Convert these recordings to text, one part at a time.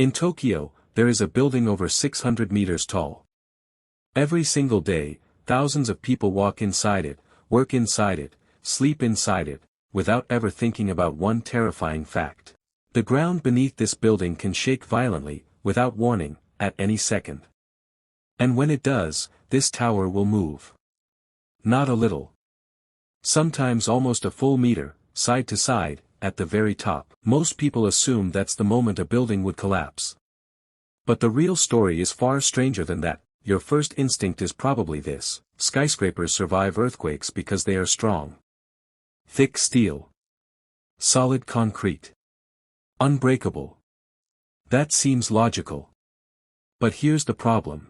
In Tokyo, there is a building over 600 meters tall. Every single day, thousands of people walk inside it, work inside it, sleep inside it, without ever thinking about one terrifying fact. The ground beneath this building can shake violently, without warning, at any second. And when it does, this tower will move. Not a little. Sometimes almost a full meter, side to side, at the very top. Most people assume that's the moment a building would collapse. But the real story is far stranger than that. Your first instinct is probably this: skyscrapers survive earthquakes because they are strong. Thick steel. Solid concrete. Unbreakable. That seems logical. But here's the problem.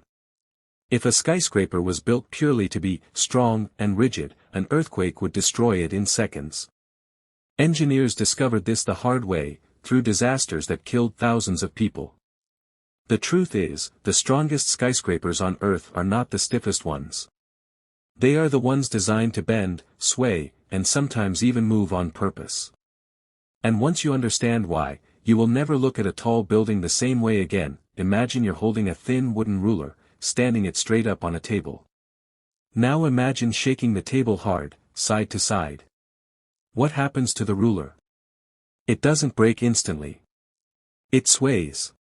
If a skyscraper was built purely to be strong and rigid, an earthquake would destroy it in seconds. Engineers discovered this the hard way, through disasters that killed thousands of people. The truth is, the strongest skyscrapers on Earth are not the stiffest ones. They are the ones designed to bend, sway, and sometimes even move on purpose. And once you understand why, you will never look at a tall building the same way again. Imagine you're holding a thin wooden ruler, standing it straight up on a table. Now imagine shaking the table hard, side to side. What happens to the ruler? It doesn't break instantly. It sways.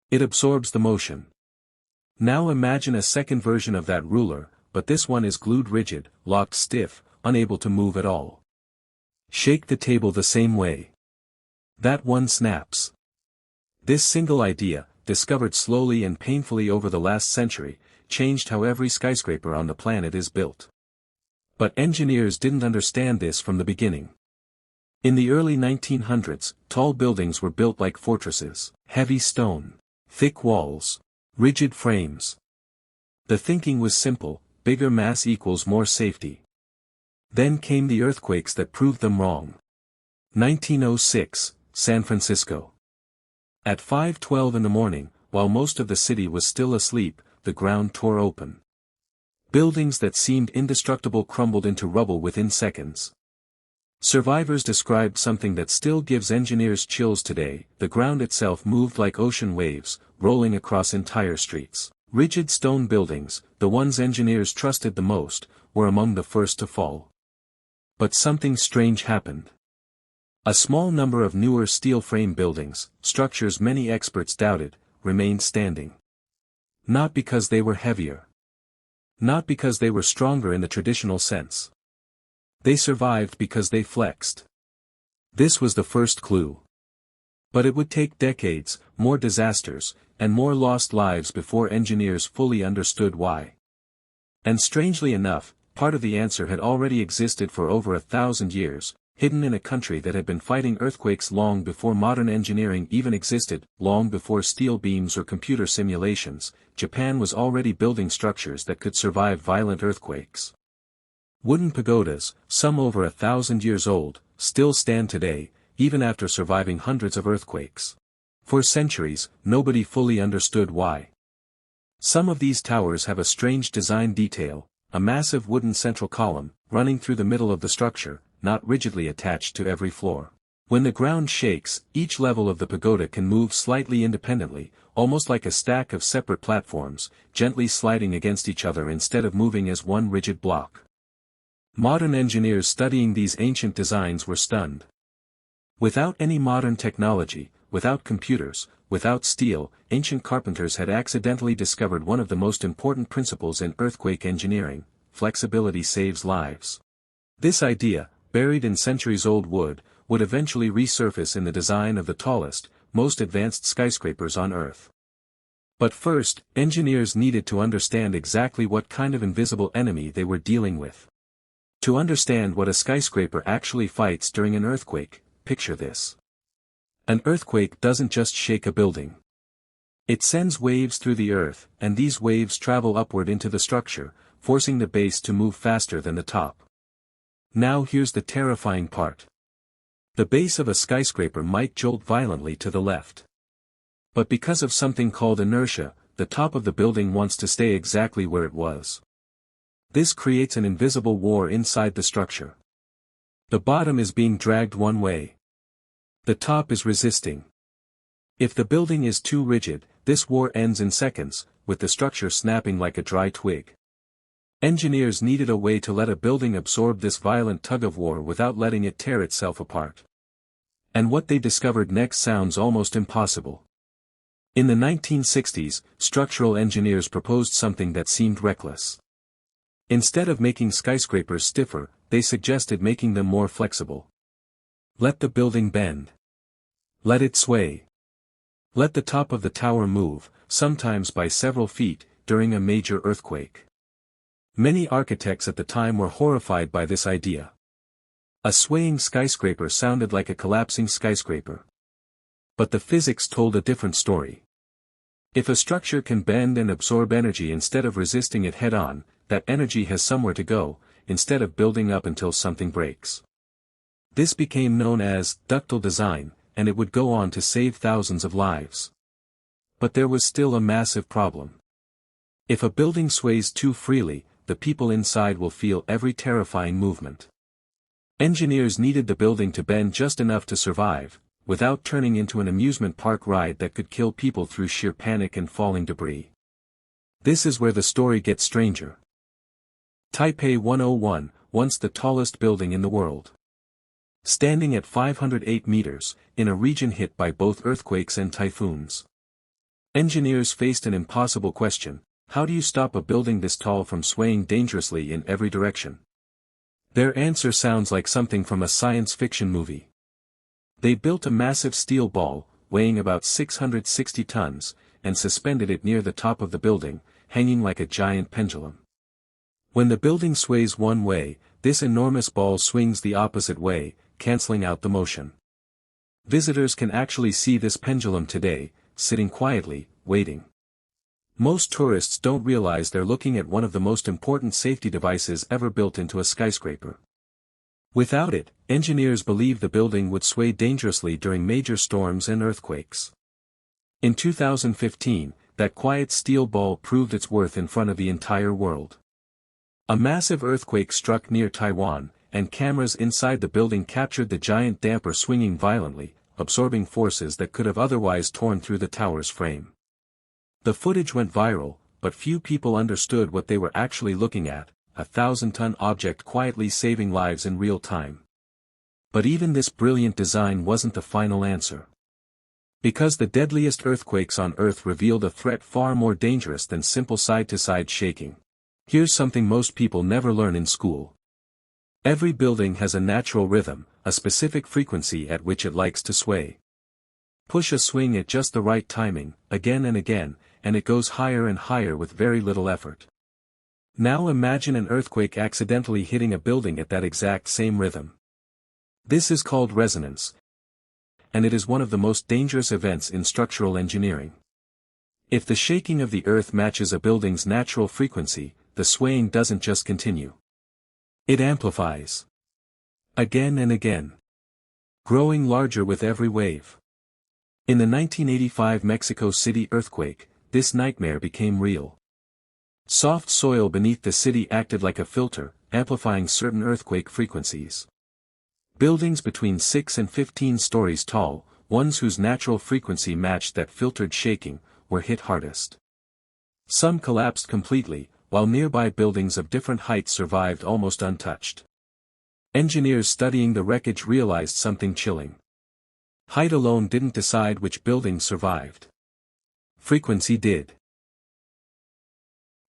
It absorbs the motion. Now imagine a second version of that ruler, but this one is glued rigid, locked stiff, unable to move at all. Shake the table the same way. That one snaps. This single idea, discovered slowly and painfully over the last century, changed how every skyscraper on the planet is built. But engineers didn't understand this from the beginning. In the early 1900s, tall buildings were built like fortresses: heavy stone, thick walls, rigid frames. The thinking was simple: bigger mass equals more safety. Then came the earthquakes that proved them wrong. 1906, San Francisco. At 5:12 in the morning, while most of the city was still asleep, the ground tore open. Buildings that seemed indestructible crumbled into rubble within seconds. Survivors described something that still gives engineers chills today: the ground itself moved like ocean waves, rolling across entire streets. Rigid stone buildings, the ones engineers trusted the most, were among the first to fall. But something strange happened. A small number of newer steel frame buildings, structures many experts doubted, remained standing. Not because they were heavier. Not because they were stronger in the traditional sense. They survived because they flexed. This was the first clue. But it would take decades, more disasters, and more lost lives before engineers fully understood why. And strangely enough, part of the answer had already existed for over 1,000 years, hidden in a country that had been fighting earthquakes long before modern engineering even existed. Long before steel beams or computer simulations, Japan was already building structures that could survive violent earthquakes. Wooden pagodas, some over 1,000 years old, still stand today, even after surviving hundreds of earthquakes. For centuries, nobody fully understood why. Some of these towers have a strange design detail: a massive wooden central column, running through the middle of the structure, not rigidly attached to every floor. When the ground shakes, each level of the pagoda can move slightly independently, almost like a stack of separate platforms, gently sliding against each other instead of moving as one rigid block. Modern engineers studying these ancient designs were stunned. Without any modern technology, without computers, without steel, ancient carpenters had accidentally discovered one of the most important principles in earthquake engineering: flexibility saves lives. This idea, buried in centuries-old wood, would eventually resurface in the design of the tallest, most advanced skyscrapers on Earth. But first, engineers needed to understand exactly what kind of invisible enemy they were dealing with. To understand what a skyscraper actually fights during an earthquake, picture this. An earthquake doesn't just shake a building. It sends waves through the earth, and these waves travel upward into the structure, forcing the base to move faster than the top. Now here's the terrifying part. The base of a skyscraper might jolt violently to the left. But because of something called inertia, the top of the building wants to stay exactly where it was. This creates an invisible war inside the structure. The bottom is being dragged one way. The top is resisting. If the building is too rigid, this war ends in seconds, with the structure snapping like a dry twig. Engineers needed a way to let a building absorb this violent tug-of-war without letting it tear itself apart. And what they discovered next sounds almost impossible. In the 1960s, structural engineers proposed something that seemed reckless. Instead of making skyscrapers stiffer, they suggested making them more flexible. Let the building bend. Let it sway. Let the top of the tower move, sometimes by several feet, during a major earthquake. Many architects at the time were horrified by this idea. A swaying skyscraper sounded like a collapsing skyscraper. But the physics told a different story. If a structure can bend and absorb energy instead of resisting it head-on, that energy has somewhere to go, instead of building up until something breaks. This became known as ductile design, and it would go on to save thousands of lives. But there was still a massive problem. If a building sways too freely, the people inside will feel every terrifying movement. Engineers needed the building to bend just enough to survive, without turning into an amusement park ride that could kill people through sheer panic and falling debris. This is where the story gets stranger. Taipei 101, once the tallest building in the world. Standing at 508 meters, in a region hit by both earthquakes and typhoons. Engineers faced an impossible question: how do you stop a building this tall from swaying dangerously in every direction? Their answer sounds like something from a science fiction movie. They built a massive steel ball, weighing about 660 tons, and suspended it near the top of the building, hanging like a giant pendulum. When the building sways one way, this enormous ball swings the opposite way, canceling out the motion. Visitors can actually see this pendulum today, sitting quietly, waiting. Most tourists don't realize they're looking at one of the most important safety devices ever built into a skyscraper. Without it, engineers believe the building would sway dangerously during major storms and earthquakes. In 2015, that quiet steel ball proved its worth in front of the entire world. A massive earthquake struck near Taiwan, and cameras inside the building captured the giant damper swinging violently, absorbing forces that could have otherwise torn through the tower's frame. The footage went viral, but few people understood what they were actually looking at: a 1,000-ton object quietly saving lives in real time. But even this brilliant design wasn't the final answer. Because the deadliest earthquakes on Earth revealed a threat far more dangerous than simple side-to-side shaking. Here's something most people never learn in school. Every building has a natural rhythm, a specific frequency at which it likes to sway. Push a swing at just the right timing, again and again, and it goes higher and higher with very little effort. Now imagine an earthquake accidentally hitting a building at that exact same rhythm. This is called resonance, and it is one of the most dangerous events in structural engineering. If the shaking of the earth matches a building's natural frequency, the swaying doesn't just continue. It amplifies. Again and again. Growing larger with every wave. In the 1985 Mexico City earthquake, this nightmare became real. Soft soil beneath the city acted like a filter, amplifying certain earthquake frequencies. Buildings between 6 and 15 stories tall, ones whose natural frequency matched that filtered shaking, were hit hardest. Some collapsed completely, while nearby buildings of different heights survived almost untouched. Engineers studying the wreckage realized something chilling. Height alone didn't decide which buildings survived. Frequency did.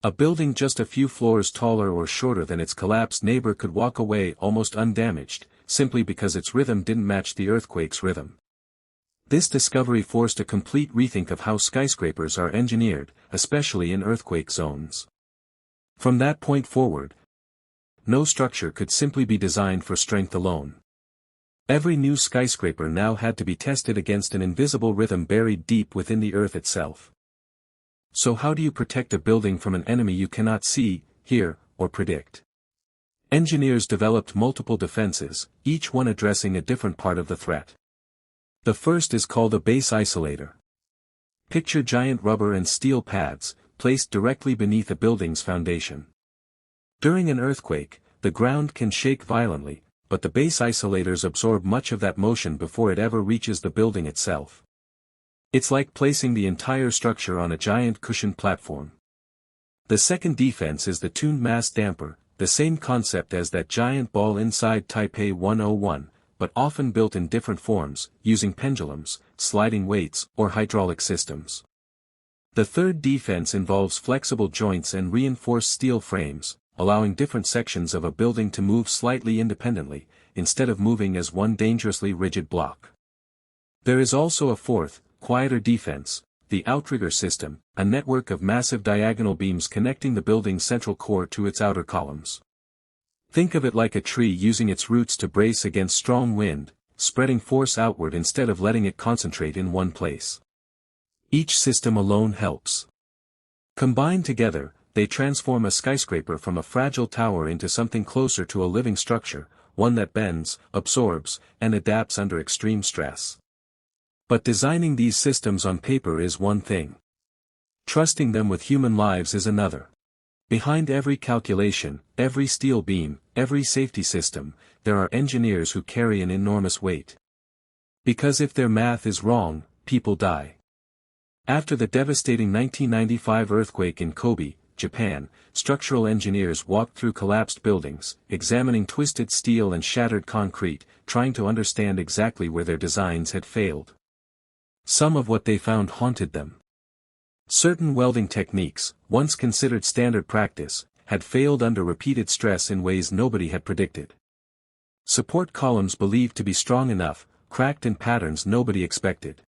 A building just a few floors taller or shorter than its collapsed neighbor could walk away almost undamaged, simply because its rhythm didn't match the earthquake's rhythm. This discovery forced a complete rethink of how skyscrapers are engineered, especially in earthquake zones. From that point forward, no structure could simply be designed for strength alone. Every new skyscraper now had to be tested against an invisible rhythm buried deep within the earth itself. So how do you protect a building from an enemy you cannot see, hear, or predict? Engineers developed multiple defenses, each one addressing a different part of the threat. The first is called a base isolator. Picture giant rubber and steel pads, placed directly beneath a building's foundation. During an earthquake, the ground can shake violently, but the base isolators absorb much of that motion before it ever reaches the building itself. It's like placing the entire structure on a giant cushioned platform. The second defense is the tuned mass damper, the same concept as that giant ball inside Taipei 101, but often built in different forms, using pendulums, sliding weights, or hydraulic systems. The third defense involves flexible joints and reinforced steel frames, allowing different sections of a building to move slightly independently, instead of moving as one dangerously rigid block. There is also a fourth, quieter defense, the outrigger system, a network of massive diagonal beams connecting the building's central core to its outer columns. Think of it like a tree using its roots to brace against strong wind, spreading force outward instead of letting it concentrate in one place. Each system alone helps. Combined together, they transform a skyscraper from a fragile tower into something closer to a living structure, one that bends, absorbs, and adapts under extreme stress. But designing these systems on paper is one thing. Trusting them with human lives is another. Behind every calculation, every steel beam, every safety system, there are engineers who carry an enormous weight. Because if their math is wrong, people die. After the devastating 1995 earthquake in Kobe, Japan, structural engineers walked through collapsed buildings, examining twisted steel and shattered concrete, trying to understand exactly where their designs had failed. Some of what they found haunted them. Certain welding techniques, once considered standard practice, had failed under repeated stress in ways nobody had predicted. Support columns believed to be strong enough, cracked in patterns nobody expected.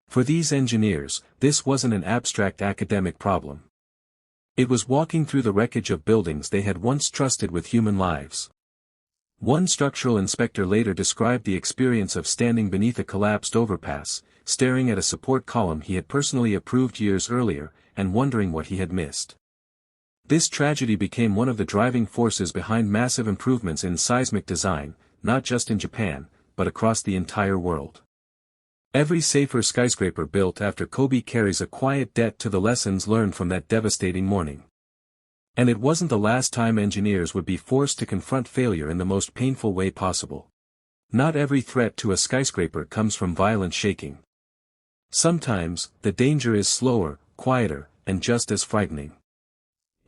For these engineers, this wasn't an abstract academic problem. It was walking through the wreckage of buildings they had once trusted with human lives. One structural inspector later described the experience of standing beneath a collapsed overpass, staring at a support column he had personally approved years earlier, and wondering what he had missed. This tragedy became one of the driving forces behind massive improvements in seismic design, not just in Japan, but across the entire world. Every safer skyscraper built after Kobe carries a quiet debt to the lessons learned from that devastating morning. And it wasn't the last time engineers would be forced to confront failure in the most painful way possible. Not every threat to a skyscraper comes from violent shaking. Sometimes, the danger is slower, quieter, and just as frightening.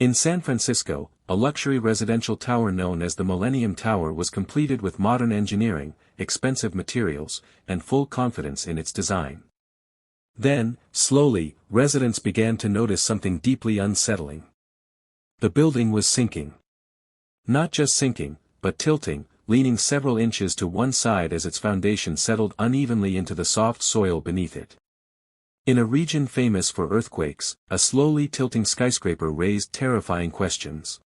In San Francisco, a luxury residential tower known as the Millennium Tower was completed with modern engineering, expensive materials, and full confidence in its design. Then, slowly, residents began to notice something deeply unsettling. The building was sinking. Not just sinking, but tilting, leaning several inches to one side as its foundation settled unevenly into the soft soil beneath it. In a region famous for earthquakes, a slowly tilting skyscraper raised terrifying questions.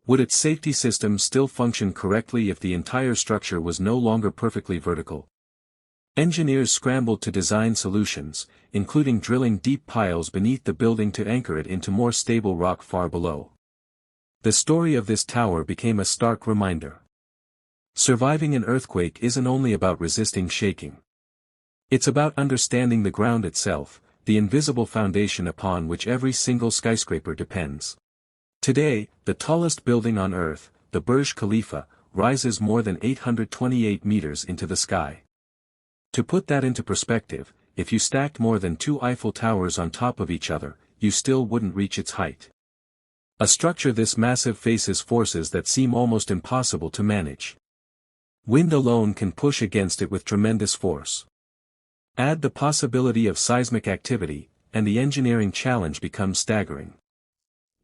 Would its safety systems still function correctly if the entire structure was no longer perfectly vertical? Engineers scrambled to design solutions, including drilling deep piles beneath the building to anchor it into more stable rock far below. The story of this tower became a stark reminder. Surviving an earthquake isn't only about resisting shaking. It's about understanding the ground itself, the invisible foundation upon which every single skyscraper depends. Today, the tallest building on Earth, the Burj Khalifa, rises more than 828 meters into the sky. To put that into perspective, if you stacked more than 2 Eiffel Towers on top of each other, you still wouldn't reach its height. A structure this massive faces forces that seem almost impossible to manage. Wind alone can push against it with tremendous force. Add the possibility of seismic activity, and the engineering challenge becomes staggering.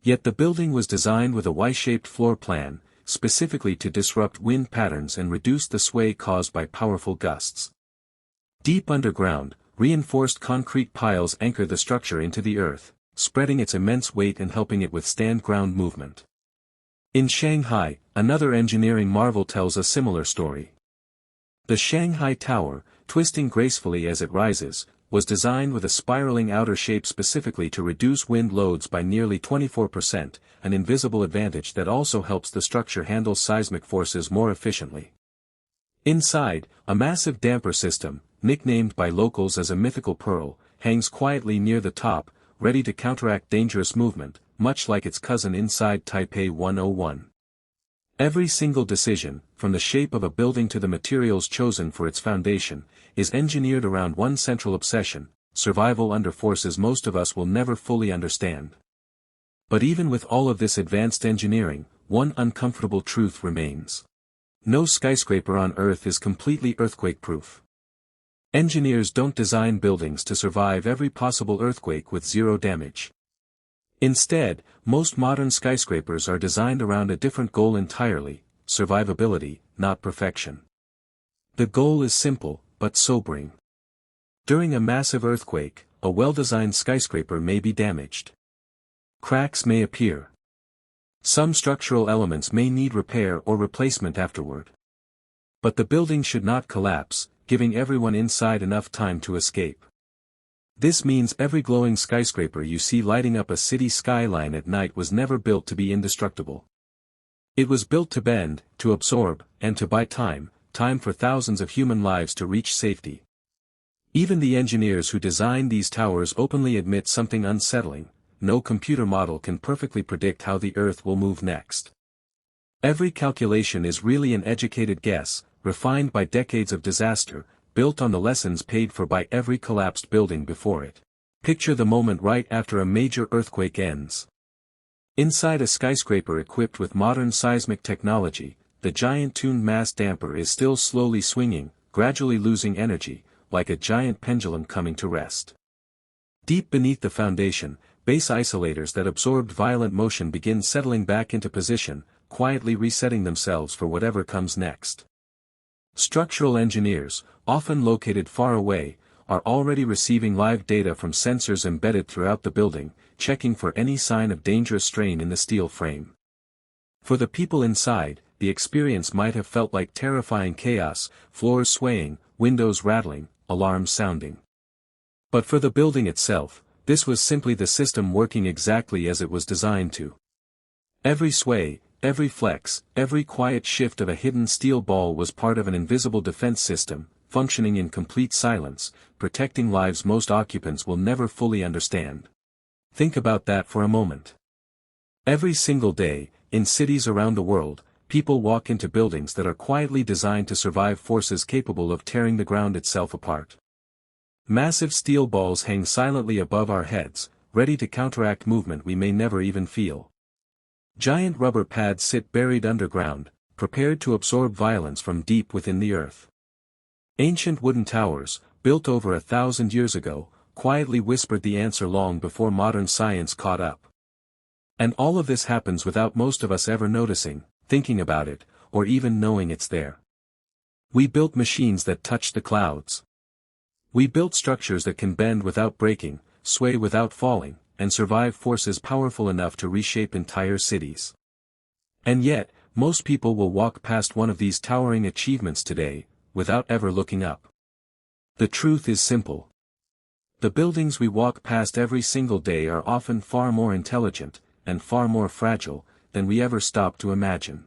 Yet the building was designed with a Y-shaped floor plan, specifically to disrupt wind patterns and reduce the sway caused by powerful gusts. Deep underground, reinforced concrete piles anchor the structure into the earth, spreading its immense weight and helping it withstand ground movement. In Shanghai, another engineering marvel tells a similar story. The Shanghai Tower, twisting gracefully as it rises, was designed with a spiraling outer shape specifically to reduce wind loads by nearly 24%, an invisible advantage that also helps the structure handle seismic forces more efficiently. Inside, a massive damper system, nicknamed by locals as a mythical pearl, hangs quietly near the top, ready to counteract dangerous movement, much like its cousin inside Taipei 101. Every single decision, from the shape of a building to the materials chosen for its foundation, is engineered around one central obsession: survival under forces most of us will never fully understand. But even with all of this advanced engineering, one uncomfortable truth remains. No skyscraper on Earth is completely earthquake-proof. Engineers don't design buildings to survive every possible earthquake with zero damage. Instead, most modern skyscrapers are designed around a different goal entirely: survivability, not perfection. The goal is simple, but sobering. During a massive earthquake, a well-designed skyscraper may be damaged. Cracks may appear. Some structural elements may need repair or replacement afterward. But the building should not collapse, giving everyone inside enough time to escape. This means every glowing skyscraper you see lighting up a city skyline at night was never built to be indestructible. It was built to bend, to absorb, and to buy time for thousands of human lives to reach safety. Even the engineers who designed these towers openly admit something unsettling: no computer model can perfectly predict how the Earth will move next. Every calculation is really an educated guess, refined by decades of disaster, built on the lessons paid for by every collapsed building before it. Picture the moment right after a major earthquake ends. Inside a skyscraper equipped with modern seismic technology, the giant tuned mass damper is still slowly swinging, gradually losing energy, like a giant pendulum coming to rest. Deep beneath the foundation, base isolators that absorbed violent motion begin settling back into position, quietly resetting themselves for whatever comes next. Structural engineers, often located far away, are already receiving live data from sensors embedded throughout the building, checking for any sign of dangerous strain in the steel frame. For the people inside, the experience might have felt like terrifying chaos: floors swaying, windows rattling, alarms sounding. But for the building itself, this was simply the system working exactly as it was designed to. Every sway, every flex, every quiet shift of a hidden steel ball was part of an invisible defense system, functioning in complete silence, protecting lives most occupants will never fully understand. Think about that for a moment. Every single day, in cities around the world, people walk into buildings that are quietly designed to survive forces capable of tearing the ground itself apart. Massive steel balls hang silently above our heads, ready to counteract movement we may never even feel. Giant rubber pads sit buried underground, prepared to absorb violence from deep within the earth. Ancient wooden towers, built over 1,000 years ago, quietly whispered the answer long before modern science caught up. And all of this happens without most of us ever noticing, thinking about it, or even knowing it's there. We built machines that touch the clouds. We built structures that can bend without breaking, sway without falling, and survive forces powerful enough to reshape entire cities. And yet, most people will walk past one of these towering achievements today, without ever looking up. The truth is simple. The buildings we walk past every single day are often far more intelligent, and far more fragile, than we ever stop to imagine.